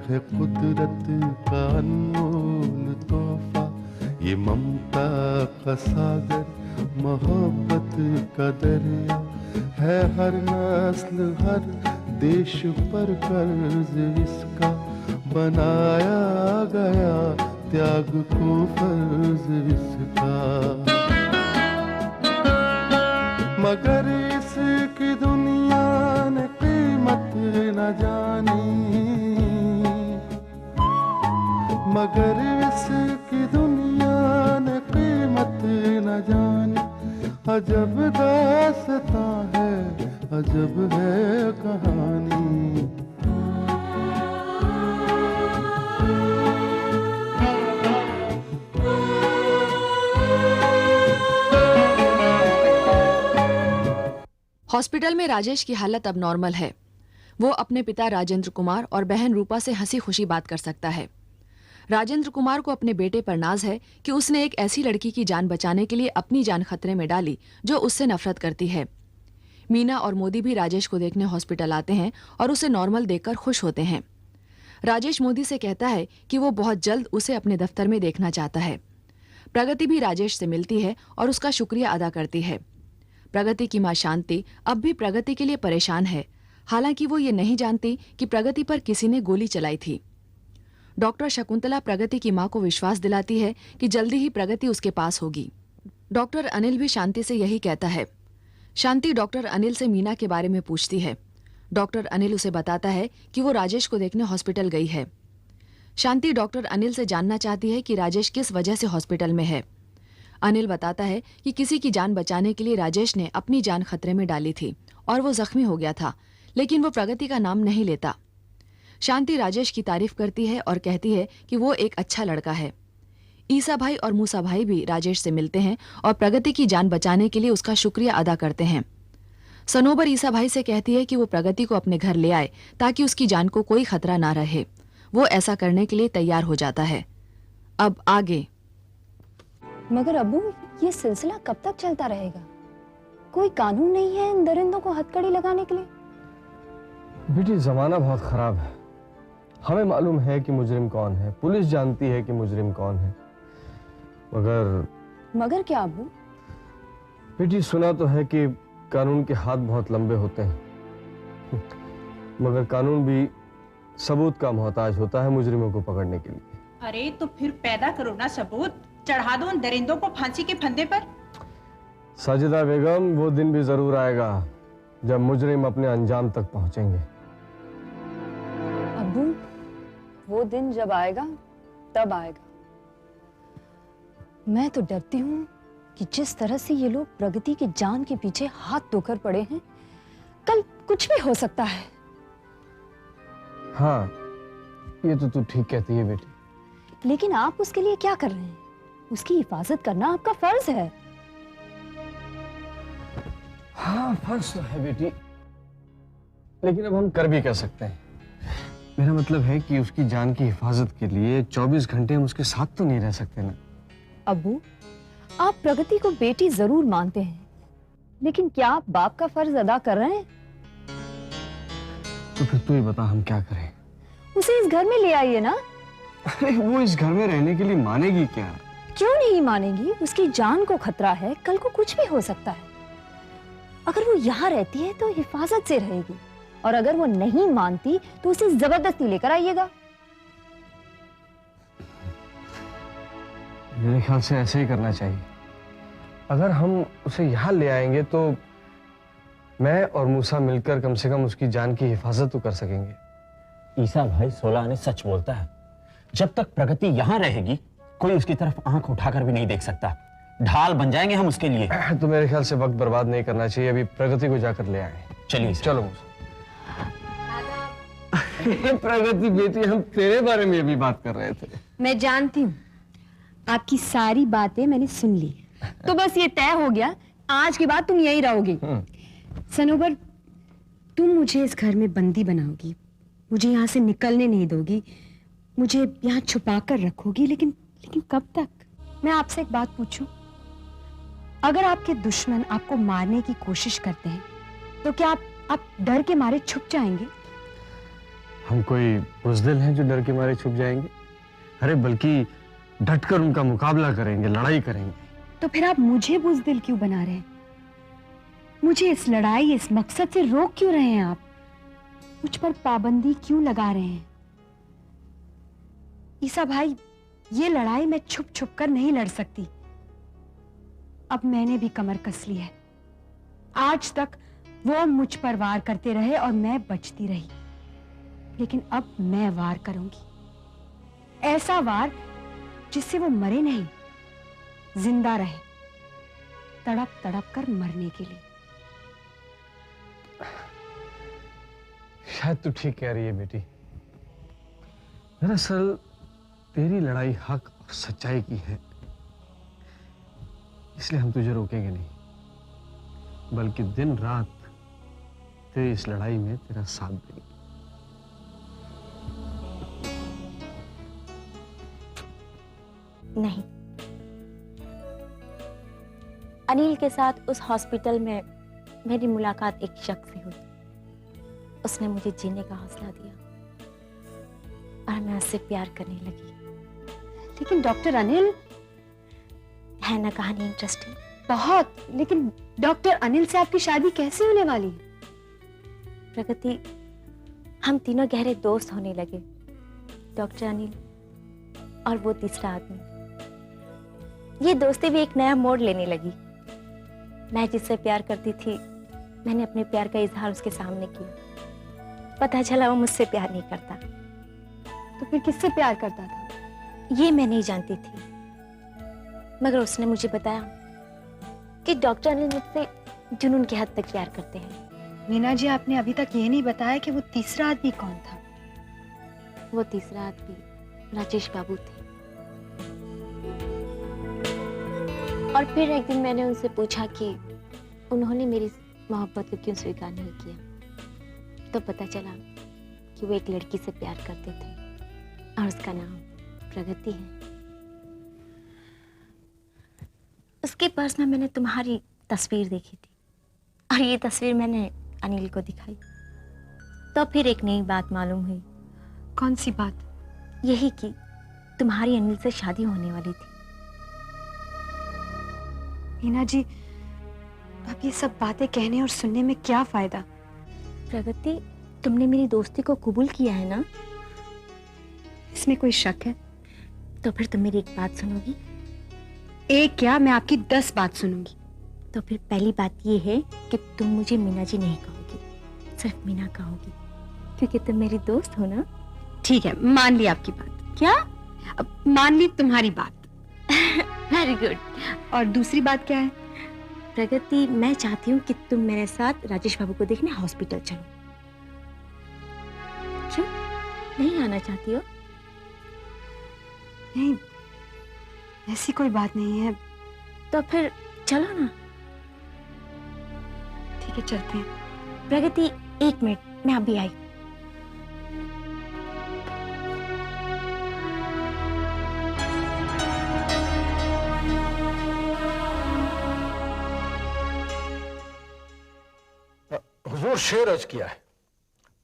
है कुदरत का अनमोल तोहफा, ये ममता का सागर, मोहब्बत का दरिया है। हर नस्ल हर देश पर कर्ज इसका बनाया गया, त्याग को फर्ज इसका। मगर इसकी दुनिया ने कीमत न जानी, मगर इसकी दुनिया ने कीमत न जानी। अजब दास्तां है, अजब है कहानी। हॉस्पिटल में राजेश की हालत अब नॉर्मल है। वो अपने पिता राजेंद्र कुमार और बहन रूपा से हंसी खुशी बात कर सकता है। राजेंद्र कुमार को अपने बेटे पर नाज है कि उसने एक ऐसी लड़की की जान बचाने के लिए अपनी जान खतरे में डाली जो उससे नफरत करती है। मीना और मोदी भी राजेश को देखने हॉस्पिटल आते हैं और उसे नॉर्मल देखकर खुश होते हैं। राजेश मोदी से कहता है कि वो बहुत जल्द उसे अपने दफ्तर में देखना चाहता है। प्रगति भी राजेश से मिलती है और उसका शुक्रिया अदा करती है। प्रगति की मां शांति अब भी प्रगति के लिए परेशान है, हालांकि वो ये नहीं जानती कि प्रगति पर किसी ने गोली चलाई थी। डॉक्टर शकुंतला प्रगति की मां को विश्वास दिलाती है कि जल्दी ही प्रगति उसके पास होगी। डॉक्टर अनिल भी शांति से यही कहता है। शांति डॉक्टर अनिल से मीना के बारे में पूछती है। डॉक्टर अनिल उसे बताता है कि वो राजेश को देखने हॉस्पिटल गई है। शांति डॉक्टर अनिल से जानना चाहती है कि राजेश किस वजह से हॉस्पिटल में है। अनिल बताता है कि किसी की जान बचाने के लिए राजेश ने अपनी जान खतरे में डाली थी और वो जख्मी हो गया था, लेकिन वो प्रगति का नाम नहीं लेता। शांति राजेश की तारीफ करती है और कहती है कि वो एक अच्छा लड़का है। ईसा भाई और मूसा भाई भी राजेश से मिलते हैं और प्रगति की जान बचाने के लिए उसका शुक्रिया अदा करते हैं। सनोबर ईसा भाई से कहती है कि वो प्रगति को अपने घर ले आए ताकि उसकी जान को कोई खतरा ना रहे। वो ऐसा करने के लिए तैयार हो जाता है। अब आगे। मगर अब्बू, ये सिलसिला कब तक चलता रहेगा? कोई कानून नहीं है इन दरिंदों को हथकड़ी लगाने के लिए? बेटी, जमाना बहुत खराब है। हमें मालूम है कि मुजरिम कौन है, पुलिस जानती है कि मुजरिम कौन है, मगर क्या अब्बू? बेटी, सुना तो है कि कानून के हाथ बहुत लंबे होते हैं, मगर कानून भी सबूत का मोहताज होता है मुजरिमों को पकड़ने के लिए। अरे तो फिर पैदा करो ना सबूत, चढ़ा दो उन दरिंदों को फांसी के फंदे पर। साजिदा बेगम, वो दिन भी जरूर आएगा जब मुजरिम अपने अंजाम तक पहुंचेंगे। अब्बू, वो दिन जब आएगा तब आएगा। मैं तो डरती हूँ कि जिस तरह से ये लोग प्रगति की जान के पीछे हाथ धोकर पड़े हैं, कल कुछ भी हो सकता है। हाँ, ये तो तू ठीक कहती है बेटी। लेकिन आप उसके लिए क्या कर रहे हैं? उसकी हिफाजत करना आपका फर्ज है। हाँ, फर्ज तो है बेटी, लेकिन अब हम कर भी क्या सकते हैं? मेरा मतलब है कि उसकी जान की हिफाजत के लिए 24 घंटे हम उसके साथ तो नहीं रह सकते ना। अब्बू, आप प्रगति को बेटी जरूर मानते हैं, लेकिन क्या आप बाप का फर्ज अदा कर रहे हैं? तो फिर तू ही बता, हम क्या करें? उसे इस घर में ले आइए ना। अरे वो इस घर में रहने के लिए मानेगी क्या? क्यों नहीं मानेगी? उसकी जान को खतरा है, कल को कुछ भी हो सकता है। अगर वो यहाँ रहती है तो हिफाजत से रहेगी, और अगर वो नहीं मानती तो उसे जबरदस्ती लेकर आइएगा। मेरे ख्याल से ऐसे ही करना चाहिए। अगर हम उसे यहाँ ले आएंगे तो मैं और मूसा मिलकर कम से कम उसकी जान की हिफाजत तो कर सकेंगे। ईसा भाई 16 आने सच बोलता है। जब तक प्रगति यहाँ रहेगी, कोई उसकी तरफ आंख उठाकर भी नहीं देख सकता। ढाल बन जाएंगे हम उसके लिए। तो मेरे ख्याल से वक्त बर्बाद नहीं करना चाहिए, अभी प्रगति को जाकर ले आए। चलिए चलो मूसा। प्रगति बेटी, हम तेरे बारे में भी बात कर रहे थे। मैं जानती हूँ, आपकी सारी बातें मैंने सुन ली, तो बस ये तय हो गया, आज के बाद तुम यही रहोगी। सनोबर, तुम मुझे इस घर में बंदी बनाओगी, मुझे यहाँ से निकलने नहीं दोगी, मुझे यहाँ छुपा कर रखोगी, लेकिन कब तक? मैं आपसे एक बात पूछूं, अगर आपके दुश्मन आपको मारने की कोशिश करते हैं तो क्या आप डर के मारे छुप जाएंगे? हम कोई बुज़दिल हैं जो डर के मारे छुप जाएंगे? अरे बल्कि डटकर उनका मुकाबला करेंगे, लड़ाई करेंगे। तो फिर आप मुझे बुज़दिल क्यों बना रहे हैं? मुझे इस लड़ाई, इस मकसद से रोक क्यों रहे हैं आप? मुझ पर पाबंदी क्यों लगा रहे हैं? ईसा भाई, ये लड़ाई मैं छुप छुप कर नहीं लड़ सकती। अब मैंने भी कमर कस ली है। आज तक वो मुझ पर वार करते रहे और मैं बचती रही, लेकिन अब मैं वार करूंगी। ऐसा वार जिससे वो मरे नहीं, जिंदा रहे, तड़प तड़प कर मरने के लिए। शायद तू ठीक कह रही है बेटी। दरअसल तेरी लड़ाई हक और सच्चाई की है, इसलिए हम तुझे रोकेंगे नहीं, बल्कि दिन रात तेरी इस लड़ाई में तेरा साथ देंगे। नहीं, अनिल के साथ उस हॉस्पिटल में मेरी मुलाकात एक शख्स से हुई। उसने मुझे जीने का हौसला दिया और मैं उससे प्यार करने लगी। लेकिन डॉक्टर अनिल, है ना कहानी इंटरेस्टिंग? बहुत। लेकिन डॉक्टर अनिल से आपकी शादी कैसे होने वाली है? प्रगति, हम तीनों गहरे दोस्त होने लगे, डॉक्टर अनिल और वो तीसरा आदमी। ये दोस्ती भी एक नया मोड़ लेने लगी। मैं जिससे प्यार करती थी, मैंने अपने प्यार का इजहार उसके सामने किया। पता चला वो मुझसे प्यार नहीं करता। तो फिर किससे प्यार करता था? ये मैं नहीं जानती थी, मगर उसने मुझे बताया कि डॉक्टर अनिल मुझसे जुनून की हद तक प्यार करते हैं। मीना जी, आपने अभी तक ये नहीं बताया कि वो तीसरा आदमी कौन था? वो तीसरा आदमी राजेश बाबू थे। और फिर एक दिन मैंने उनसे पूछा कि उन्होंने मेरी मोहब्बत को क्यों स्वीकार नहीं किया, तो पता चला कि वो एक लड़की से प्यार करते थे और उसका नाम प्रगति है। उसके पर्स में मैंने तुम्हारी तस्वीर देखी थी और ये तस्वीर मैंने अनिल को दिखाई। तो फिर एक नई बात मालूम हुई। कौन सी बात? यही कि तुम्हारी अनिल से शादी होने वाली थी। मीना जी, अब ये सब बातें कहने और सुनने में क्या फायदा? प्रगति, तुमने मेरी दोस्ती को कबूल किया है ना? इसमें कोई शक है? तो फिर तुम मेरी एक बात सुनोगी? एक क्या, मैं आपकी 10 बात सुनूंगी। तो फिर पहली बात ये है कि तुम मुझे मीना जी नहीं कहोगी, सिर्फ मीना कहोगी, क्योंकि तुम मेरी दोस्त हो ना। ठीक है, मान ली आपकी बात। क्या? अब मान ली तुम्हारी बात। Very good. और दूसरी बात क्या है? प्रगति, मैं चाहती हूँ कि तुम मेरे साथ राजेश बाबू को देखने हॉस्पिटल चलो। क्यों नहीं आना चाहती हो? नहीं, ऐसी कोई बात नहीं है। तो फिर चलो ना। ठीक है, चलते हैं। प्रगति, 1 मिनट, मैं अभी आई। हुजूर शेर अर्ज किया है,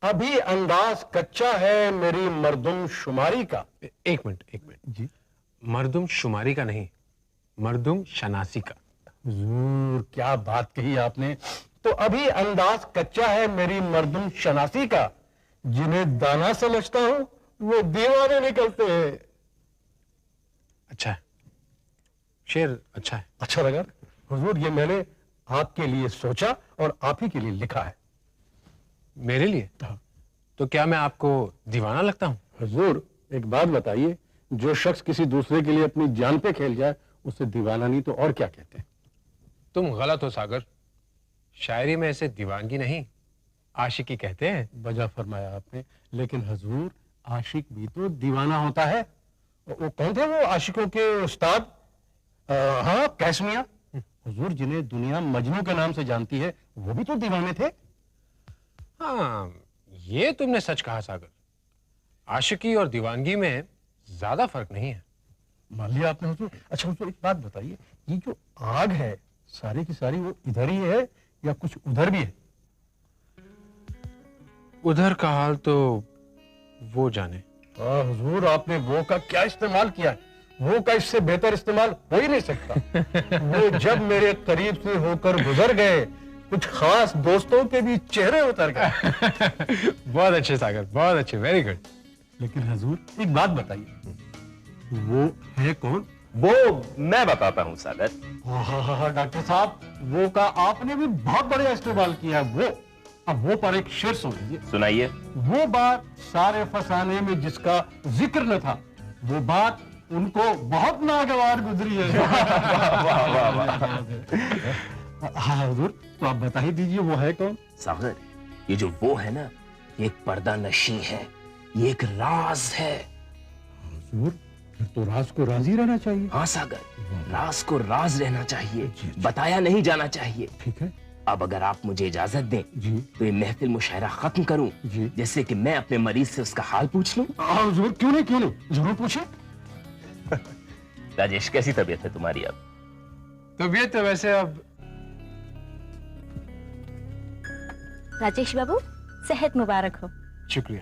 अभी अंदाज कच्चा है मेरी मर्दुम शुमारी का। एक मिनट जी, मर्दुम शुमारी का नहीं, मर्दुम शनासी का। हुजूर क्या बात कही आपने। तो अभी अंदाज कच्चा है मेरी मर्दुम शनासी का, जिन्हें दाना समझता हूं वो दीवाने निकलते हैं। अच्छा है, शेर अच्छा है। अच्छा लगा हुजूर, ये मैंने आपके लिए सोचा और आप ही के लिए लिखा है। मेरे लिए? तो क्या मैं आपको दीवाना लगता हूं? हुजूर एक बात बताइए, जो शख्स किसी दूसरे के लिए अपनी जान पे खेल जाए उसे दीवाना नहीं तो और क्या कहते हैं? तुम गलत हो सागर, शायरी में ऐसे दीवानगी नहीं, आशिकी कहते हैं। वजह फरमाया आपने, लेकिन हुजूर आशिक भी तो दीवाना होता है। वो कौन थे वो आशिकों के उस्ताद? हाँ, कैसमिया। हुजूर जिन्हें दुनिया मजनू के नाम से जानती है, वो भी तो दीवाने थे। हाँ, ये तुमने सच कहा सागर, आशिकी और दीवानगी में ज्यादा फर्क नहीं है। मान लिया आपने हुजूर। अच्छा हुजूर एक बात बताइए, ये जो आग है सारी की सारी वो इधर ही है या कुछ उधर भी है? उधर का हाल तो वो जाने। हुजूर, आपने वो का क्या इस्तेमाल किया है? वो का इससे बेहतर इस्तेमाल हो ही नहीं सकता। वो जब मेरे करीब से होकर गुजर गए, कुछ खास दोस्तों के भी चेहरे उतर गए। बहुत अच्छे सागर, बहुत अच्छे, वेरी गुड। लेकिन हुजूर, एक बात बताइए, वो है कौन? वो मैं बताता हूँ सागर। हाँ, डॉक्टर साहब, वो का आपने भी बहुत बढ़िया इस्तेमाल किया है। वो अब वो पर एक शेर सुन लीजिए। सुनाइए। वो बात सारे फसाने में जिसका जिक्र न था, वो बात उनको बहुत नागवार गुजरी है। हाँ हुजूर, तो आप बता ही दीजिए वो है कौन? सागर, ये जो वो है ना, ये एक पर्दा नशी है, ये एक राज है। हुजूर, फिर तो राज को राज ही रहना चाहिए। हाँ सागर, राज को राज रहना चाहिए, बताया नहीं जाना चाहिए। ठीक है। अब अगर आप मुझे इजाजत दें जी, तो ये महफिल मुशायरा खत्म करूं, जी, जैसे कि मैं अपने मरीज से उसका हाल पूछ लूं। हुजूर, क्यों नहीं, जरूर पूछे। राजेश, कैसी तबीयत है तुम्हारी अब? तबीयत तो वैसे अब राजेश बाबू, सेहत मुबारक हो। शुक्रिया।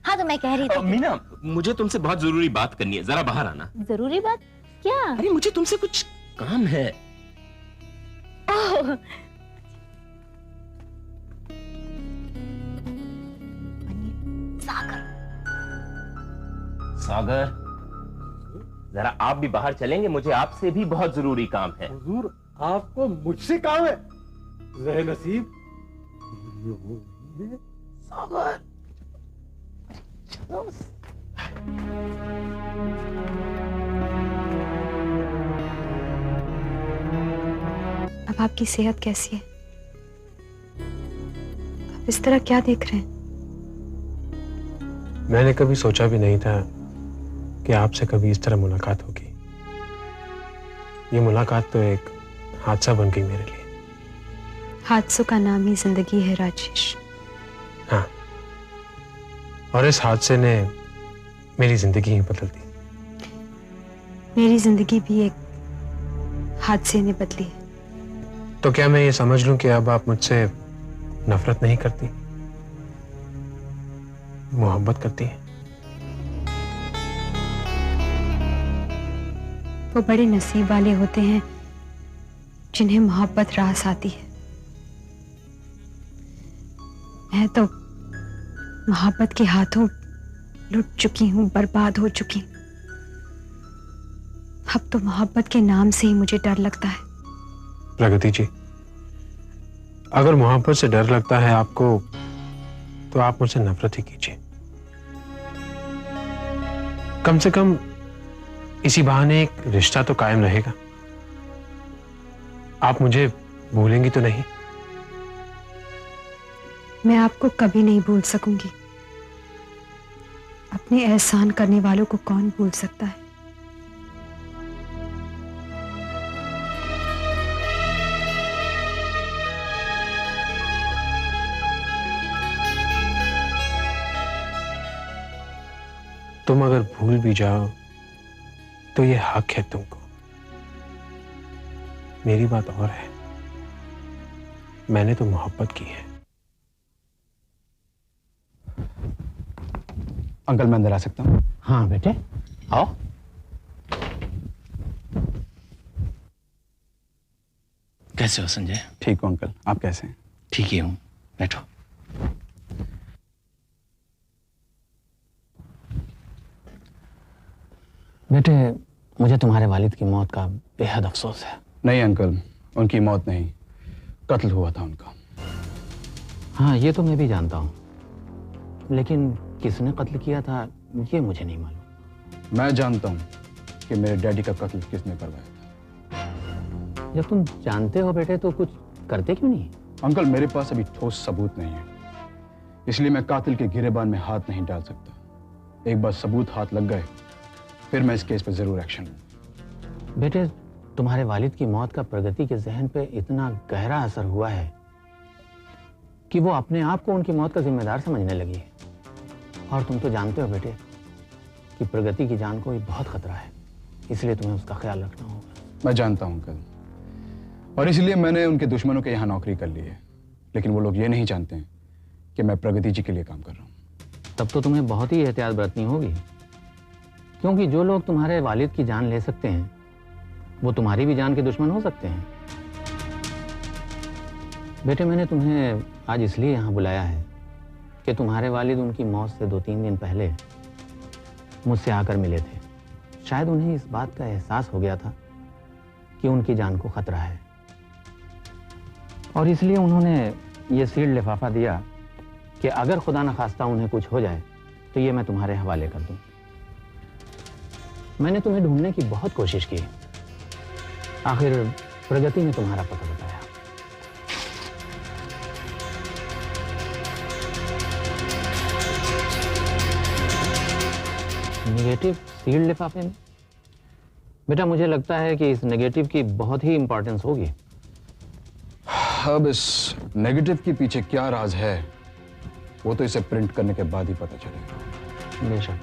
हाँ, तो मैं कह रही थी मीना, मुझे तुमसे बहुत जरूरी बात करनी है, जरा बाहर आना। जरूरी बात क्या? अरे मुझे तुमसे कुछ काम है। ओह, सागर। सागर, जरा आप भी बाहर चलेंगे, मुझे आपसे भी बहुत जरूरी काम है। हुजूर, आपको मुझसे काम है? ज़े नसीब। सागर, अब आपकी सेहत कैसी है? आप इस तरह क्या देख रहे हैं? मैंने कभी सोचा भी नहीं था कि आपसे कभी इस तरह मुलाकात होगी। ये मुलाकात तो एक हादसा बन गई मेरे लिए। हादसों का नाम ही जिंदगी है राजेश। हाँ, और इस हादसे ने मेरी जिंदगी ही बदल दी। मेरी जिंदगी भी एक हादसे ने बदली है। तो क्या मैं ये समझ लूं कि अब आप मुझसे नफरत नहीं करती, मोहब्बत करती हैं? वो बड़े नसीब वाले होते हैं जिन्हें मोहब्बत रास आती है। मैं तो मोहब्बत के हाथों लुट चुकी हूं, बर्बाद हो चुकी हूं। अब तो मोहब्बत के नाम से ही मुझे डर लगता है। प्रगति जी, अगर मोहब्बत से डर लगता है आपको, तो आप मुझसे नफरत ही कीजिए। कम से कम इसी बहाने एक रिश्ता तो कायम रहेगा। आप मुझे भूलेंगी तो नहीं? मैं आपको कभी नहीं भूल सकूंगी। अपने एहसान करने वालों को कौन भूल सकता है? तुम अगर भूल भी जाओ तो ये हक है तुमको। मेरी बात और है, मैंने तो मोहब्बत की है। अंकल, मैं अंदर आ सकता हूँ? हाँ बेटे, आओ। कैसे हो संजय? ठीक हूँ अंकल, आप कैसे हैं? ठीक ही हूँ, बैठो। बेटे, मुझे तुम्हारे वालिद की मौत का बेहद अफसोस है। नहीं अंकल, उनकी मौत नहीं, कत्ल हुआ था उनका। हाँ, ये तो मैं भी जानता हूँ, लेकिन किसने कत्ल किया था ये मुझे नहीं मालूम। मैं जानता हूँ कि मेरे डैडी का कत्ल किसने करवाया था। जब तुम जानते हो बेटे, तो कुछ करते क्यों नहीं? अंकल, मेरे पास अभी ठोस सबूत नहीं है, इसलिए मैं कातिल के गिरेबान में हाथ नहीं डाल सकता। एक बार सबूत हाथ लग गए, फिर मैं इस केस पे जरूर एक्शन लूंगा। बेटे, तुम्हारे वालिद की मौत का प्रगति के जहन पे इतना गहरा असर हुआ है कि वो अपने आप को उनकी मौत का जिम्मेदार समझने लगी है। और तुम तो जानते हो बेटे कि प्रगति की जान को भी बहुत खतरा है, इसलिए तुम्हें उसका ख्याल रखना होगा। मैं जानता हूं अंकल, और इसलिए मैंने उनके दुश्मनों के यहाँ नौकरी कर ली है, लेकिन वो लोग ये नहीं जानते हैं कि मैं प्रगति जी के लिए काम कर रहा हूँ। तब तो तुम्हें बहुत ही एहतियात बरतनी होगी, क्योंकि जो लोग तुम्हारे वालिद की जान ले सकते हैं वो तुम्हारी भी जान के दुश्मन हो सकते हैं। बेटे, मैंने तुम्हें आज इसलिए यहाँ बुलाया है कि तुम्हारे वालिद उनकी मौत से 2-3 दिन पहले मुझसे आकर मिले थे। शायद उन्हें इस बात का एहसास हो गया था कि उनकी जान को खतरा है, और इसलिए उन्होंने ये सील्ड लिफाफा दिया कि अगर खुदा न खास्ता उन्हें कुछ हो जाए तो ये मैं तुम्हारे हवाले कर दूं। मैंने तुम्हें ढूंढने की बहुत कोशिश की, आखिर प्रगति ने तुम्हारा पता बताया। नेगेटिव सील्ड लिफाफे में? बेटा, मुझे लगता है कि इस नेगेटिव की बहुत ही इंपॉर्टेंस होगी। अब इस नेगेटिव के पीछे क्या राज है वो तो इसे प्रिंट करने के बाद ही पता चलेगा। बेशक।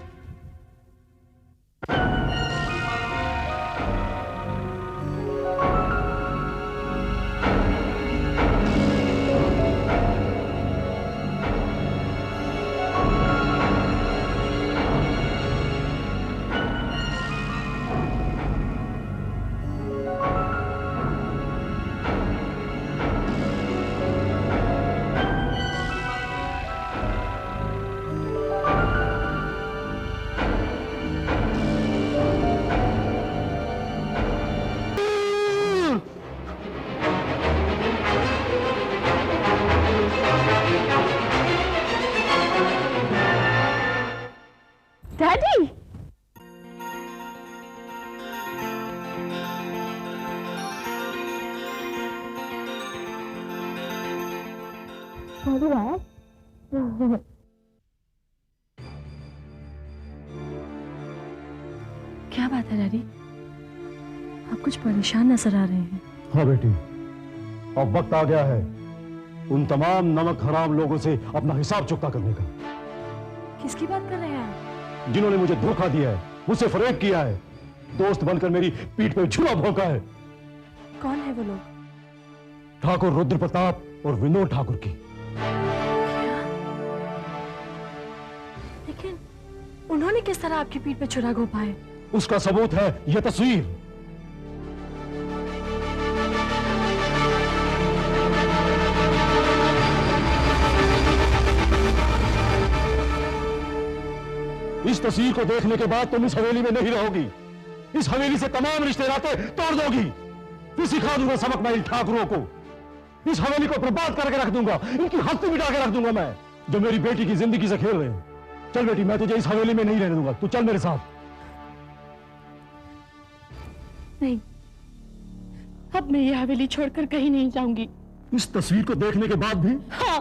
डैडी, क्या बात है डैडी? आप कुछ परेशान नजर आ रहे हैं। हाँ बेटी, अब वक्त आ गया है उन तमाम नमक हराम लोगों से अपना हिसाब चुकता करने का। किसकी बात कर रहे हैं आप? जिन्होंने मुझे धोखा दिया है, मुझसे फरेब किया है, दोस्त बनकर मेरी पीठ पे छुरा भोंका है। कौन है वो लोग? ठाकुर रुद्र प्रताप और विनोद ठाकुर की। लेकिन उन्होंने किस तरह आपकी पीठ पे छुरा घोंपा है? उसका सबूत है यह तस्वीर। इस तस्वीर को देखने के बाद तुम इस हवेली में नहीं रहोगी। इस हवेली से तमाम रिश्ते नाते तोड़ दोगी। फिर सिखा दूंगा सबक मैं इन ठाकुरों को। इस हवेली को बर्बाद करके रख दूंगा, इनकी हस्ती मिटा के रख दूंगा मैं, जो मेरी बेटी की जिंदगी से खेल रहे हैं। चल बेटी, मैं तुझे इस हवेली में नहीं रहने दूंगा, तू चल मेरे साथ। नहीं, अब मैं ये हवेली छोड़कर कहीं नहीं जाऊंगी। इस तस्वीर को देखने के बाद भी? हाँ,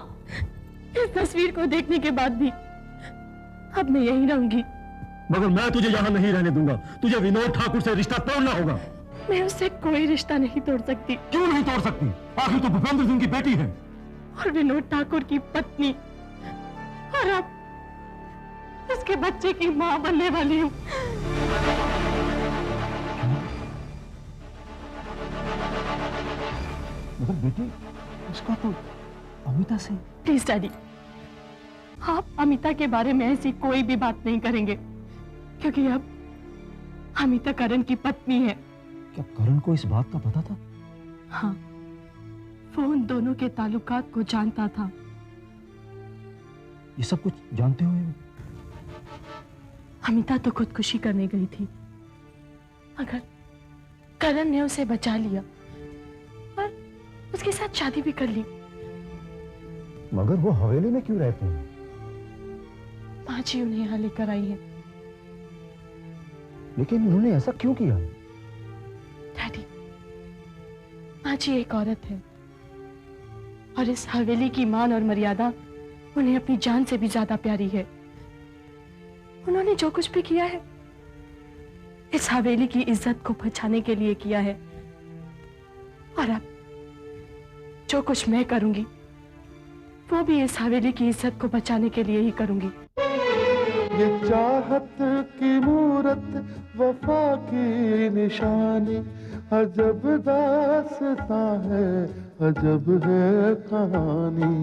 इस तस्वीर को देखने के बाद भी अब मैं यहीं रहूंगी। मगर मैं तुझे यहाँ नहीं रहने दूंगा। तुझे विनोद ठाकुर से रिश्ता तोड़ना होगा। मैं उससे कोई रिश्ता नहीं तोड़ सकती। क्यों नहीं तोड़ सकती? आखिर तो भूपेंद्र सिंह की बेटी है और विनोद ठाकुर की पत्नी, और अब उसके बच्चे की माँ बनने वाली हूँ। मगर बेटी, उसका तो अमिता से। प्लीज डैडी, आप अमिता के बारे में ऐसी कोई भी बात नहीं करेंगे, क्योंकि अब अमिता करण की पत्नी है। क्या करण को इस बात का पता था? हाँ, वो उन दोनों के ताल्लुकात को जानता था। ये सब कुछ जानते हुए अमिता तो खुदकुशी करने गई थी, मगर करण ने उसे बचा लिया और उसके साथ शादी भी कर ली। मगर वो हवेली में क्यों रहते हैं? माँ जी उन्हें यहाँ लेकर आई है। लेकिन उन्होंने ऐसा क्यों किया? डैडी, माँ जी एक औरत है और इस हवेली की मान और मर्यादा उन्हें अपनी जान से भी ज्यादा प्यारी है। उन्होंने जो कुछ भी किया है इस हवेली की इज्जत को बचाने के लिए किया है, और अब जो कुछ मैं करूंगी वो भी इस हवेली की इज्जत को बचाने के लिए ही करूंगी। ये चाहत की मूरत, वफा की निशानी, अजब दास्तां है, अजब है कहानी।